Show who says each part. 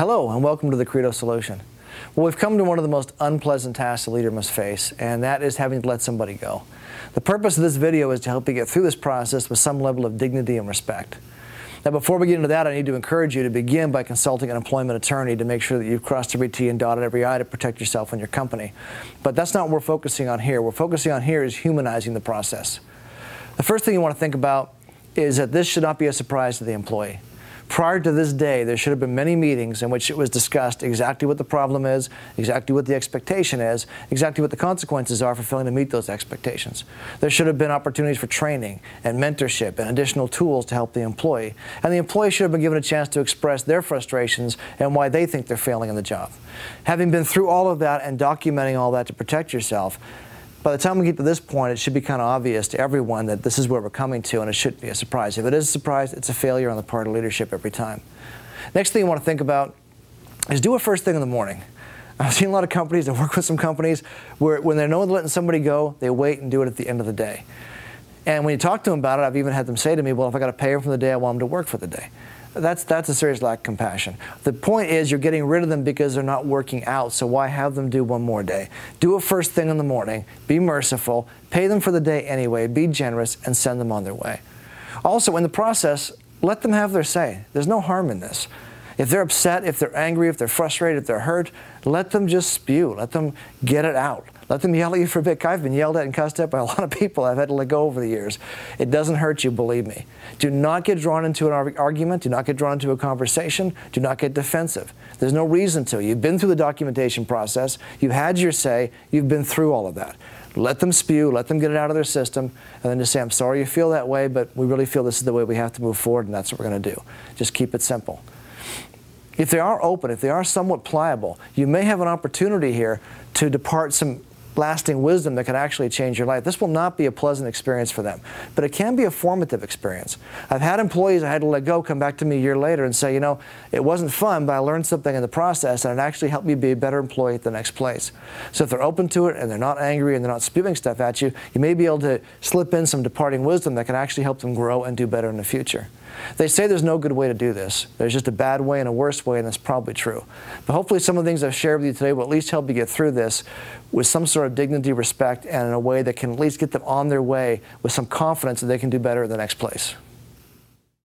Speaker 1: Hello and welcome to the Credo Solution. Well, we've come to one of the most unpleasant tasks a leader must face, and that is having to let somebody go. The purpose of this video is to help you get through this process with some level of dignity and respect. Now, before we get into that, I need to encourage you to begin by consulting an employment attorney to make sure that you've crossed every T and dotted every I to protect yourself and your company. But that's not what we're focusing on here. What we're focusing on here is humanizing the process. The first thing you want to think about is that this should not be a surprise to the employee. Prior to this day, there should have been many meetings in which it was discussed exactly what the problem is, exactly what the expectation is, exactly what the consequences are for failing to meet those expectations. There should have been opportunities for training and mentorship and additional tools to help the employee. And the employee should have been given a chance to express their frustrations and why they think they're failing in the job. Having been through all of that and documenting all that to protect yourself, by the time we get to this point, it should be kind of obvious to everyone that this is where we're coming to, and it shouldn't be a surprise. If it is a surprise, it's a failure on the part of leadership every time. Next thing you want to think about is do it first thing in the morning. I've seen a lot of companies, I work with some companies, where when they know they're letting somebody go, they wait and do it at the end of the day. And when you talk to them about it, I've even had them say to me, well, if I got to pay them for the day, I want them to work for the day. That's a serious lack of compassion. The point is you're getting rid of them because they're not working out, so why have them do one more day? Do it first thing in the morning, be merciful, pay them for the day anyway, be generous, and send them on their way. Also, in the process, let them have their say. There's no harm in this. If they're upset, if they're angry, if they're frustrated, if they're hurt, let them just spew. Let them get it out. Let them yell at you for a bit. I've been yelled at and cussed at by a lot of people I've had to let go over the years. It doesn't hurt you, believe me. Do not get drawn into an argument. Do not get drawn into a conversation. Do not get defensive. There's no reason to. You've been through the documentation process. You've had your say. You've been through all of that. Let them spew. Let them get it out of their system. And then just say, I'm sorry you feel that way, but we really feel this is the way we have to move forward, and that's what we're going to do. Just keep it simple. If they are open, if they are somewhat pliable, you may have an opportunity here to depart some lasting wisdom that can actually change your life. This will not be a pleasant experience for them, but it can be a formative experience. I've had employees I had to let go come back to me a year later and say, you know, it wasn't fun, but I learned something in the process, and it actually helped me be a better employee at the next place. So if they're open to it and they're not angry and they're not spewing stuff at you, you may be able to slip in some departing wisdom that can actually help them grow and do better in the future. They say there's no good way to do this. There's just a bad way and a worse way, and that's probably true. But hopefully some of the things I've shared with you today will at least help you get through this with some sort of dignity, respect, and in a way that can at least get them on their way with some confidence that they can do better in the next place.